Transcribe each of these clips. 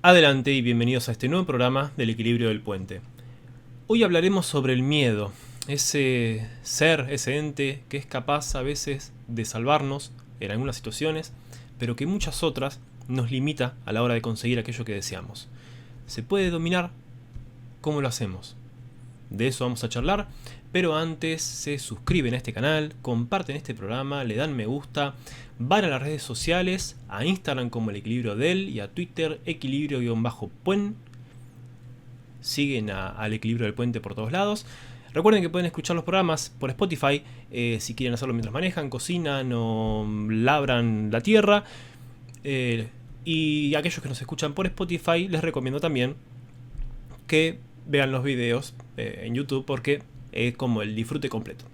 Adelante y bienvenidos a este nuevo programa del equilibrio del puente. Hoy hablaremos sobre el miedo, ese ser, ese ente que es capaz a veces de salvarnos en algunas situaciones, pero que en muchas otras nos limita a la hora de conseguir aquello que deseamos. ¿Se puede dominar? ¿Cómo lo hacemos? De eso vamos a charlar, pero antes se suscriben a este canal, comparten este programa, le dan me gusta, van a las redes sociales, a Instagram como El Equilibrio Del y a Twitter equilibrio-puen. Siguen al Equilibrio del Puente por todos lados. Recuerden que pueden escuchar los programas por Spotify si quieren hacerlo mientras manejan, cocinan o labran la tierra. Y aquellos que nos escuchan por Spotify les recomiendo también que vean los videos en YouTube porque es como el disfrute completo.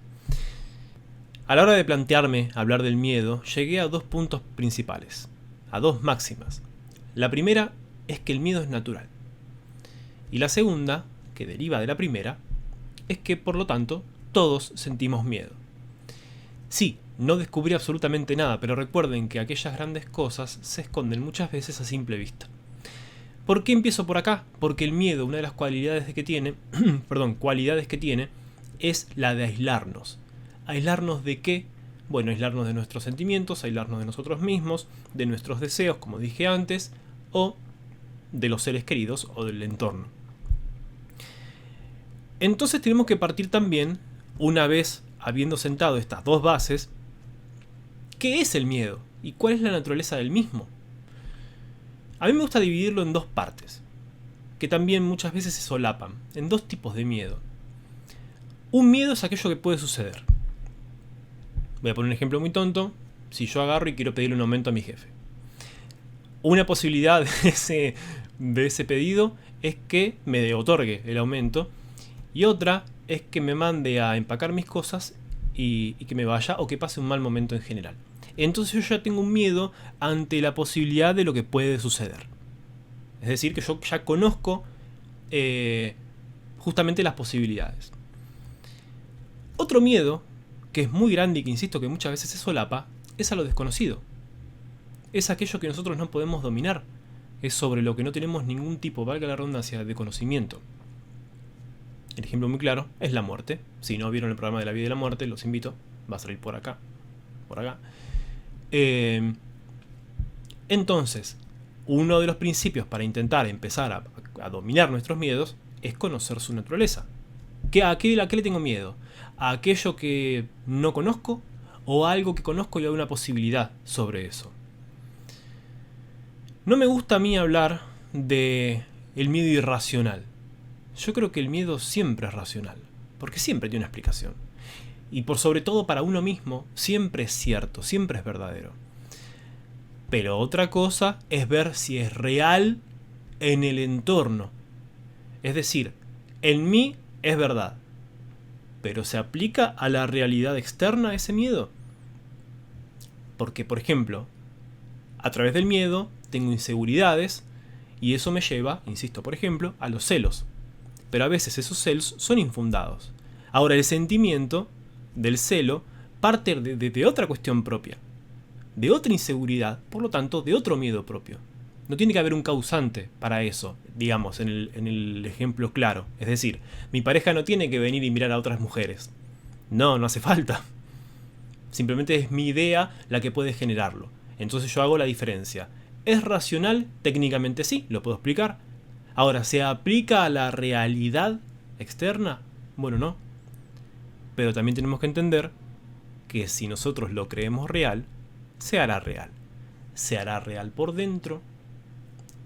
A la hora de plantearme hablar del miedo, llegué a dos puntos principales, a dos máximas. La primera es que el miedo es natural. Y la segunda, que deriva de la primera, es que por lo tanto todos sentimos miedo. Sí, no descubrí absolutamente nada, pero recuerden que aquellas grandes cosas se esconden muchas veces a simple vista. ¿Por qué empiezo por acá? Porque el miedo, una de las cualidades que tiene, es la de aislarnos. ¿Aislarnos de qué? Bueno, aislarnos de nuestros sentimientos, aislarnos de nosotros mismos, de nuestros deseos, como dije antes, o de los seres queridos o del entorno. Entonces tenemos que partir también, una vez habiendo sentado estas dos bases, ¿qué es el miedo? ¿Y cuál es la naturaleza del mismo? A mí me gusta dividirlo en dos partes, que también muchas veces se solapan, en dos tipos de miedo. Un miedo es aquello que puede suceder. Voy a poner un ejemplo muy tonto. Si yo agarro y quiero pedirle un aumento a mi jefe. Una posibilidad de ese pedido es que me otorgue el aumento. Y otra es que me mande a empacar mis cosas y que me vaya o que pase un mal momento en general. Entonces yo ya tengo un miedo ante la posibilidad de lo que puede suceder. Es decir, que yo ya conozco justamente las posibilidades. Otro miedo, que es muy grande y que insisto que muchas veces se solapa, es a lo desconocido. Es aquello que nosotros no podemos dominar. Es sobre lo que no tenemos ningún tipo, valga la redundancia, de conocimiento. El ejemplo muy claro es la muerte. Si no vieron el programa de la vida y la muerte, los invito. Va a salir por acá, por acá. Entonces, uno de los principios para intentar empezar a dominar nuestros miedos es conocer su naturaleza. ¿A qué le tengo miedo? ¿A aquello que no conozco o a algo que conozco y hay una posibilidad sobre eso? No me gusta a mí hablar de el miedo irracional. Yo creo que el miedo siempre es racional, porque siempre tiene una explicación. Y por sobre todo para uno mismo, siempre es cierto, siempre es verdadero. Pero otra cosa es ver si es real en el entorno. Es decir, en mí es verdad, pero ¿se aplica a la realidad externa ese miedo? Porque, por ejemplo, a través del miedo tengo inseguridades y eso me lleva, insisto, por ejemplo, a los celos. Pero a veces esos celos son infundados. Ahora, el sentimiento del celo parte de otra cuestión propia, de otra inseguridad, por lo tanto, de otro miedo propio. No tiene que haber un causante para eso, digamos, en el ejemplo claro. Es decir, mi pareja no tiene que venir y mirar a otras mujeres. No, no hace falta. Simplemente es mi idea la que puede generarlo. Entonces yo hago la diferencia. ¿Es racional? Técnicamente sí, lo puedo explicar. Ahora, ¿se aplica a la realidad externa? Bueno, no. Pero también tenemos que entender que si nosotros lo creemos real, se hará real. Se hará real por dentro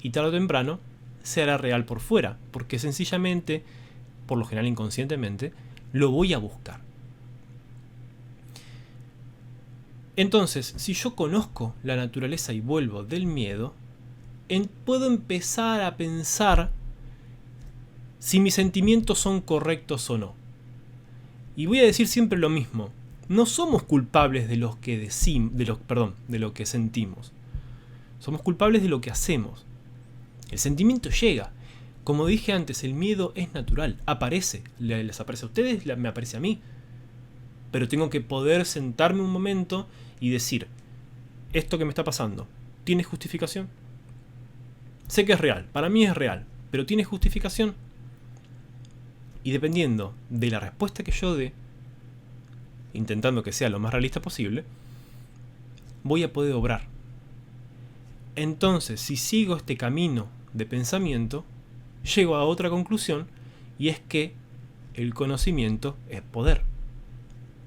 y tarde o temprano se hará real por fuera, porque sencillamente, por lo general inconscientemente, lo voy a buscar. Entonces, si yo conozco la naturaleza y vuelvo del miedo, puedo empezar a pensar si mis sentimientos son correctos o no. Y voy a decir siempre lo mismo. No somos culpables de lo que de lo que sentimos. Somos culpables de lo que hacemos. El sentimiento llega. Como dije antes, el miedo es natural. Aparece. Les aparece a ustedes, me aparece a mí. Pero tengo que poder sentarme un momento y decir, ¿esto que me está pasando tiene justificación? Sé que es real, para mí es real, pero ¿tiene justificación? Y dependiendo de la respuesta que yo dé, intentando que sea lo más realista posible, voy a poder obrar. Entonces, si sigo este camino de pensamiento, llego a otra conclusión, y es que el conocimiento es poder.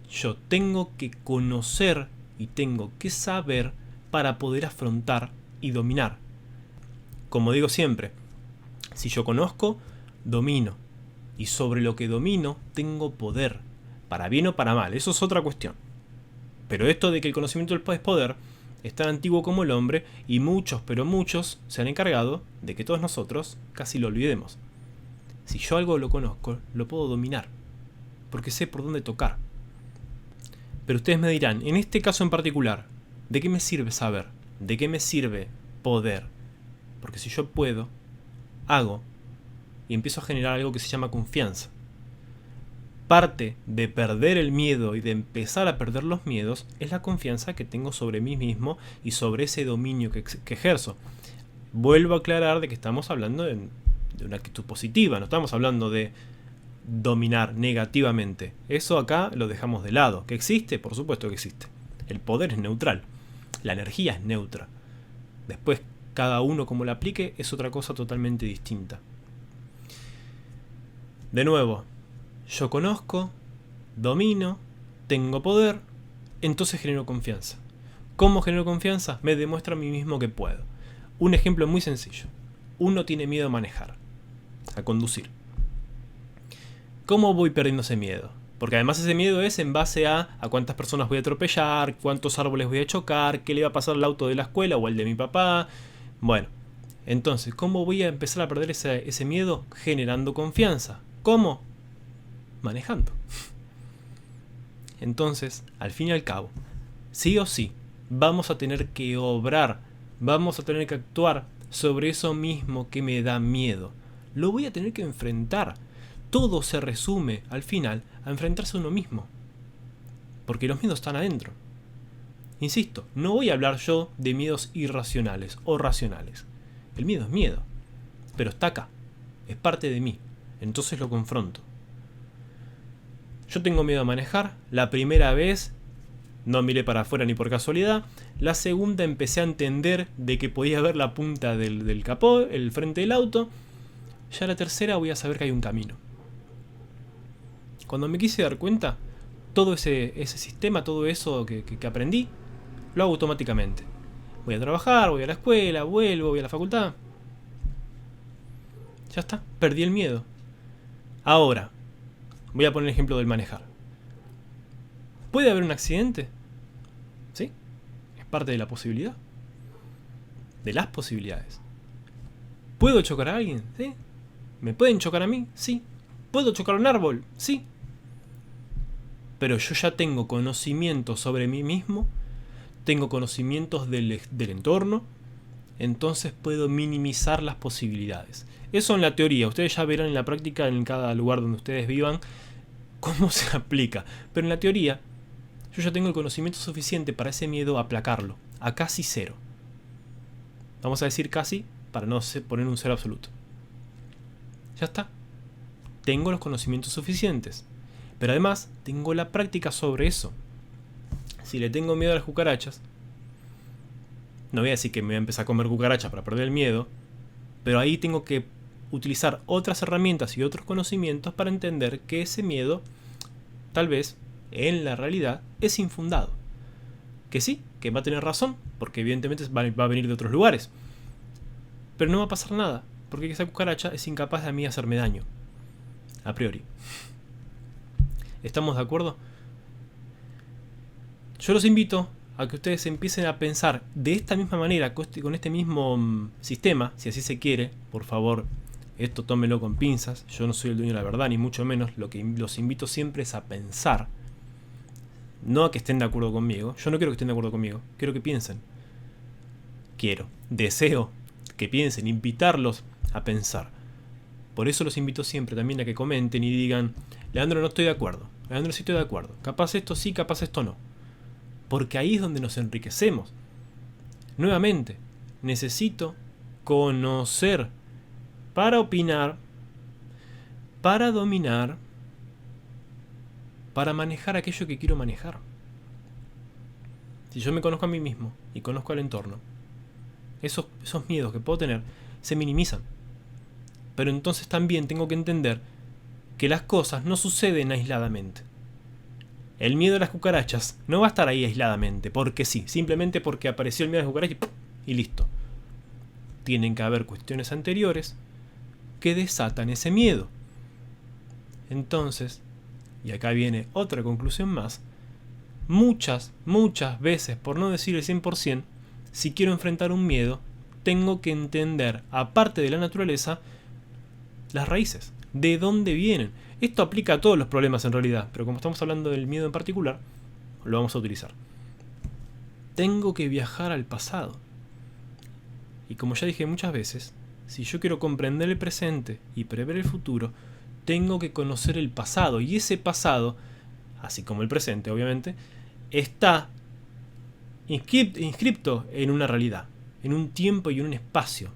Yo tengo que conocer y tengo que saber para poder afrontar y dominar. Como digo siempre, si yo conozco, domino. Y sobre lo que domino, tengo poder. Para bien o para mal, eso es otra cuestión. Pero esto de que el conocimiento es poder es tan antiguo como el hombre, y muchos, pero muchos, se han encargado de que todos nosotros casi lo olvidemos. Si yo algo lo conozco, lo puedo dominar, porque sé por dónde tocar. Pero ustedes me dirán, en este caso en particular, ¿de qué me sirve saber? ¿De qué me sirve poder? Porque si yo puedo, hago, y empiezo a generar algo que se llama confianza. Parte de perder el miedo y de empezar a perder los miedos es la confianza que tengo sobre mí mismo y sobre ese dominio que ejerzo. Vuelvo a aclarar de que estamos hablando de una actitud positiva, no estamos hablando de dominar negativamente. Eso acá lo dejamos de lado. ¿Que existe? Por supuesto que existe. El poder es neutral, la energía es neutra. Después, cada uno como la aplique es otra cosa totalmente distinta. De nuevo, yo conozco, domino, tengo poder, entonces genero confianza. ¿Cómo genero confianza? Me demuestro a mí mismo que puedo. Un ejemplo muy sencillo. Uno tiene miedo a manejar, a conducir. ¿Cómo voy perdiendo ese miedo? Porque además ese miedo es en base a cuántas personas voy a atropellar, cuántos árboles voy a chocar, qué le va a pasar al auto de la escuela o al de mi papá. Bueno, entonces, ¿cómo voy a empezar a perder ese miedo? Generando confianza. ¿Cómo? Manejando. Entonces, al fin y al cabo, sí o sí, vamos a tener que obrar, vamos a tener que actuar sobre eso mismo que me da miedo. Lo voy a tener que enfrentar. Todo se resume, al final, a enfrentarse a uno mismo. Porque los miedos están adentro. Insisto, no voy a hablar yo de miedos irracionales o racionales. El miedo es miedo, pero está acá, es parte de mí, entonces lo confronto. Yo tengo miedo a manejar, la primera vez no miré para afuera ni por casualidad, la segunda empecé a entender de que podía ver la punta del capó, el frente del auto, ya la tercera voy a saber que hay un camino. Cuando me quise dar cuenta, todo ese sistema, todo eso que aprendí, lo hago automáticamente. Voy a trabajar, voy a la escuela, vuelvo, voy a la facultad. Ya está, perdí el miedo. Ahora, voy a poner el ejemplo del manejar. ¿Puede haber un accidente? ¿Sí? Es parte de la posibilidad. De las posibilidades. ¿Puedo chocar a alguien? ¿Sí? ¿Me pueden chocar a mí? Sí. ¿Puedo chocar a un árbol? Sí. Pero yo ya tengo conocimiento sobre mí mismo, tengo conocimientos del entorno, entonces puedo minimizar las posibilidades. Eso en la teoría, ustedes ya verán en la práctica en cada lugar donde ustedes vivan cómo se aplica. Pero en la teoría, yo ya tengo el conocimiento suficiente para ese miedo aplacarlo, a casi cero. Vamos a decir casi para no poner un cero absoluto. Ya está. Tengo los conocimientos suficientes. Pero además, tengo la práctica sobre eso. Si le tengo miedo a las cucarachas, no voy a decir que me voy a empezar a comer cucarachas para perder el miedo, pero ahí tengo que utilizar otras herramientas y otros conocimientos para entender que ese miedo, tal vez, en la realidad, es infundado. Que sí, que va a tener razón, porque evidentemente va a venir de otros lugares. Pero no va a pasar nada, porque esa cucaracha es incapaz de a mí hacerme daño. A priori. ¿Estamos de acuerdo? Yo los invito a que ustedes empiecen a pensar de esta misma manera, con este mismo sistema, si así se quiere. Por favor, esto tómenlo con pinzas. Yo no soy el dueño de la verdad, ni mucho menos. Lo que los invito siempre es a pensar. No a que estén de acuerdo conmigo. Yo no quiero que estén de acuerdo conmigo. Quiero que piensen. Deseo que piensen, invitarlos a pensar. Por eso los invito siempre también a que comenten y digan: Leandro, no estoy de acuerdo. Leandro, sí estoy de acuerdo. Capaz esto sí, capaz esto no. Porque ahí es donde nos enriquecemos. Nuevamente, necesito conocer para opinar, para dominar, para manejar aquello que quiero manejar. Si yo me conozco a mí mismo y conozco al entorno, esos miedos que puedo tener se minimizan. Pero entonces también tengo que entender que las cosas no suceden aisladamente. El miedo a las cucarachas no va a estar ahí aisladamente, porque sí, simplemente porque apareció el miedo a las cucarachas y listo. Tienen que haber cuestiones anteriores que desatan ese miedo. Entonces, y acá viene otra conclusión más, muchas veces, por no decir el 100%, si quiero enfrentar un miedo, tengo que entender, aparte de la naturaleza, las raíces, de dónde vienen. Esto aplica a todos los problemas en realidad, pero como estamos hablando del miedo en particular, lo vamos a utilizar. Tengo que viajar al pasado. Y como ya dije muchas veces, si yo quiero comprender el presente y prever el futuro, tengo que conocer el pasado. Y ese pasado, así como el presente obviamente, está inscripto en una realidad, en un tiempo y en un espacio.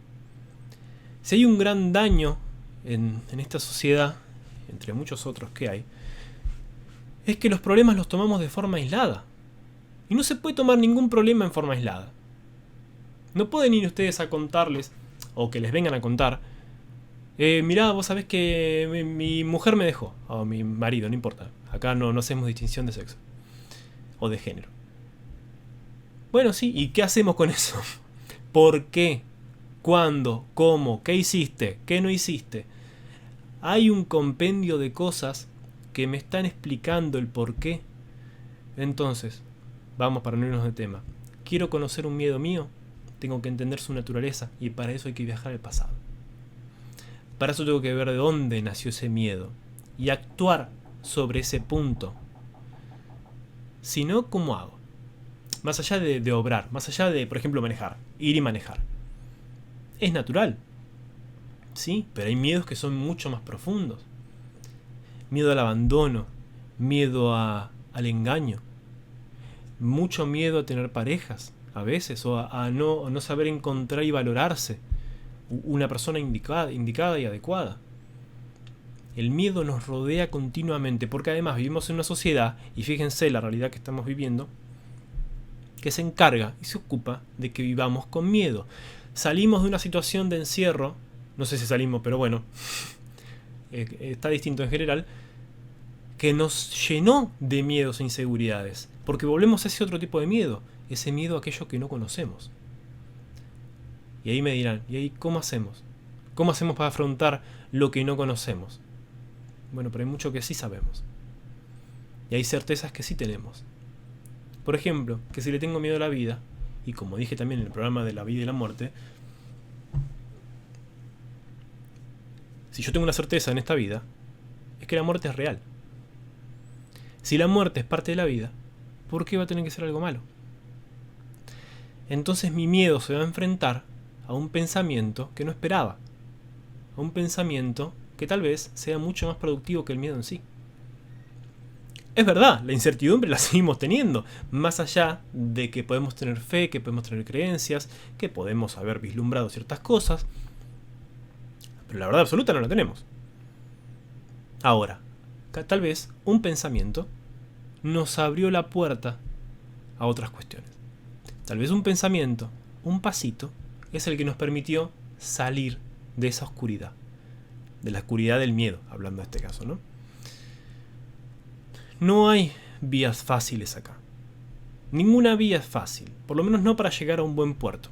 Si hay un gran daño en esta sociedad, entre muchos otros que hay, es que los problemas los tomamos de forma aislada. Y no se puede tomar ningún problema en forma aislada. No pueden ir ustedes a contarles, o que les vengan a contar, mirá, vos sabés que mi mujer me dejó, o mi marido, no importa. Acá no hacemos distinción de sexo o de género. Bueno, sí, ¿y qué hacemos con eso? ¿Por qué? ¿Cuándo? ¿Cómo? ¿Qué hiciste? ¿Qué no hiciste? Hay un compendio de cosas que me están explicando el por qué. Entonces, vamos para no irnos de tema. ¿Quiero conocer un miedo mío? Tengo que entender su naturaleza y para eso hay que viajar al pasado. Para eso tengo que ver de dónde nació ese miedo y actuar sobre ese punto. Si no, ¿cómo hago? Más allá de obrar, más allá de, por ejemplo, manejar, ir y manejar. Es natural, sí, pero hay miedos que son mucho más profundos. Miedo al abandono, miedo al engaño, mucho miedo a tener parejas, a veces, o a no saber encontrar y valorarse una persona indicada y adecuada. El miedo nos rodea continuamente, porque además vivimos en una sociedad, y fíjense la realidad que estamos viviendo, que se encarga y se ocupa de que vivamos con miedo. Salimos de una situación de encierro, no sé si salimos, pero bueno, está distinto en general, que nos llenó de miedos e inseguridades, porque volvemos a ese otro tipo de miedo, ese miedo a aquello que no conocemos. Y ahí me dirán, ¿y ahí cómo hacemos? ¿Cómo hacemos para afrontar lo que no conocemos? Bueno, pero hay mucho que sí sabemos. Y hay certezas que sí tenemos. Por ejemplo, que si le tengo miedo a la vida, y como dije también en el programa de la vida y la muerte, si yo tengo una certeza en esta vida, es que la muerte es real. Si la muerte es parte de la vida, ¿por qué va a tener que ser algo malo? Entonces mi miedo se va a enfrentar a un pensamiento que no esperaba. A un pensamiento que tal vez sea mucho más productivo que el miedo en sí. Es verdad, la incertidumbre la seguimos teniendo, más allá de que podemos tener fe, que podemos tener creencias, que podemos haber vislumbrado ciertas cosas, pero la verdad absoluta no la tenemos. Ahora, tal vez un pensamiento nos abrió la puerta a otras cuestiones. Tal vez un pensamiento, un pasito, es el que nos permitió salir de esa oscuridad, de la oscuridad del miedo, hablando de este caso, ¿no? No hay vías fáciles acá. Ninguna vía es fácil, por lo menos no para llegar a un buen puerto.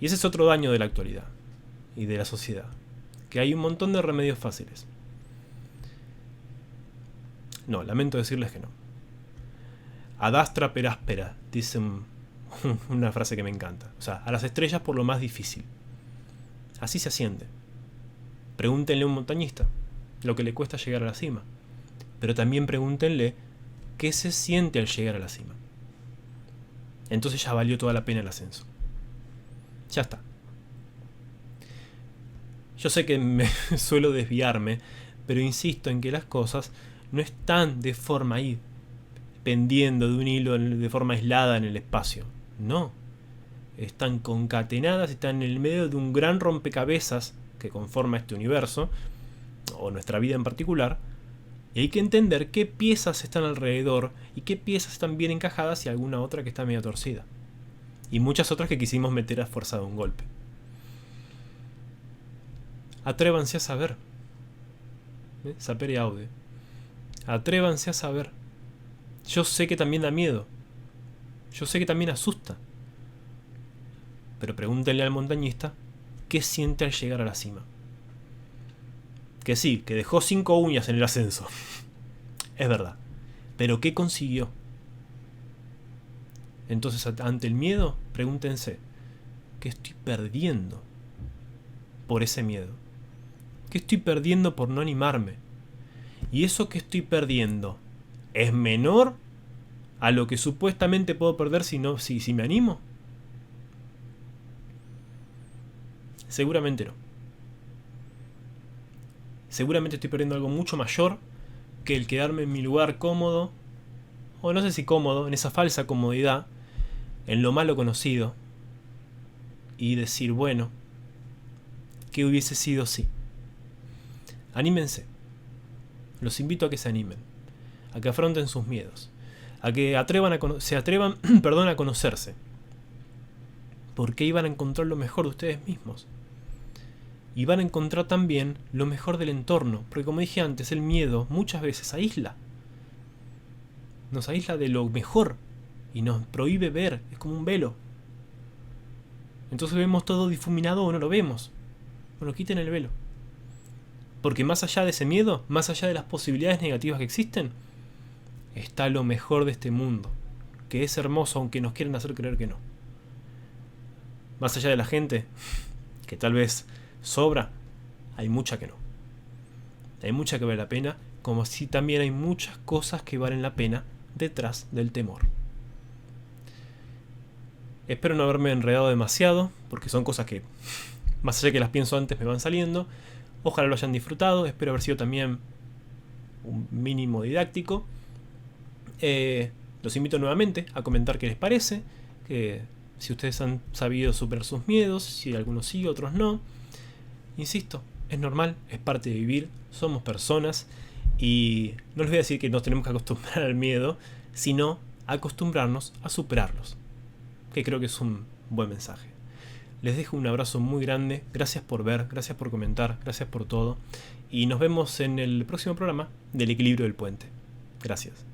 Y ese es otro daño de la actualidad y de la sociedad, que hay un montón de remedios fáciles. No, lamento decirles que no. Ad astra per aspera, dice una frase que me encanta. O sea, a las estrellas por lo más difícil. Así se asciende. Pregúntenle a un montañista lo que le cuesta llegar a la cima. Pero también pregúntenle qué se siente al llegar a la cima. Entonces ya valió toda la pena el ascenso. Ya está. Yo sé que me suelo desviarme, pero insisto en que las cosas no están de forma ahí, pendiendo de un hilo de forma aislada en el espacio. No. están concatenadas, están en el medio de un gran rompecabezas que conforma este universo, o nuestra vida en particular, y hay que entender qué piezas están alrededor y qué piezas están bien encajadas y alguna otra que está medio torcida. Y muchas otras que quisimos meter a fuerza de un golpe. Atrévanse a saber. Sapere aude. Atrévanse a saber. Yo sé que también da miedo. Yo sé que también asusta. Pero pregúntenle al montañista qué siente al llegar a la cima. Que sí, que dejó 5 uñas en el ascenso. Es verdad. Pero ¿qué consiguió? Entonces, ante el miedo, pregúntense, ¿qué estoy perdiendo por ese miedo? ¿Qué estoy perdiendo por no animarme? ¿Y eso que estoy perdiendo es menor a lo que supuestamente puedo perder si me animo? Seguramente no. Seguramente estoy perdiendo algo mucho mayor que el quedarme en mi lugar cómodo, o no sé si cómodo, en esa falsa comodidad, en lo malo conocido, y decir, bueno, ¿qué hubiese sido si? Anímense. Los invito a que se animen, a que afronten sus miedos, a que se atrevan perdón, a conocerse, porque iban a encontrar lo mejor de ustedes mismos. Y van a encontrar también lo mejor del entorno, porque como dije antes, el miedo muchas veces aísla. Nos aísla de lo mejor y nos prohíbe ver, es como un velo. Entonces vemos todo difuminado o no lo vemos. Bueno, quiten el velo. Porque más allá de ese miedo, más allá de las posibilidades negativas que existen, está lo mejor de este mundo, que es hermoso aunque nos quieran hacer creer que no. Más allá de la gente, que tal vez sobra, hay mucha que no. Hay mucha que vale la pena, como así también hay muchas cosas que valen la pena detrás del temor. Espero no haberme enredado demasiado, porque son cosas que, más allá de que las pienso antes, me van saliendo. Ojalá lo hayan disfrutado, espero haber sido también un mínimo didáctico. Los invito nuevamente a comentar qué les parece, que si ustedes han sabido superar sus miedos, si algunos sí, otros no. Insisto, es normal, es parte de vivir, somos personas y no les voy a decir que nos tenemos que acostumbrar al miedo, sino acostumbrarnos a superarlos, que creo que es un buen mensaje. Les dejo un abrazo muy grande, gracias por ver, gracias por comentar, gracias por todo y nos vemos en el próximo programa del Equilibrio del Puente. Gracias.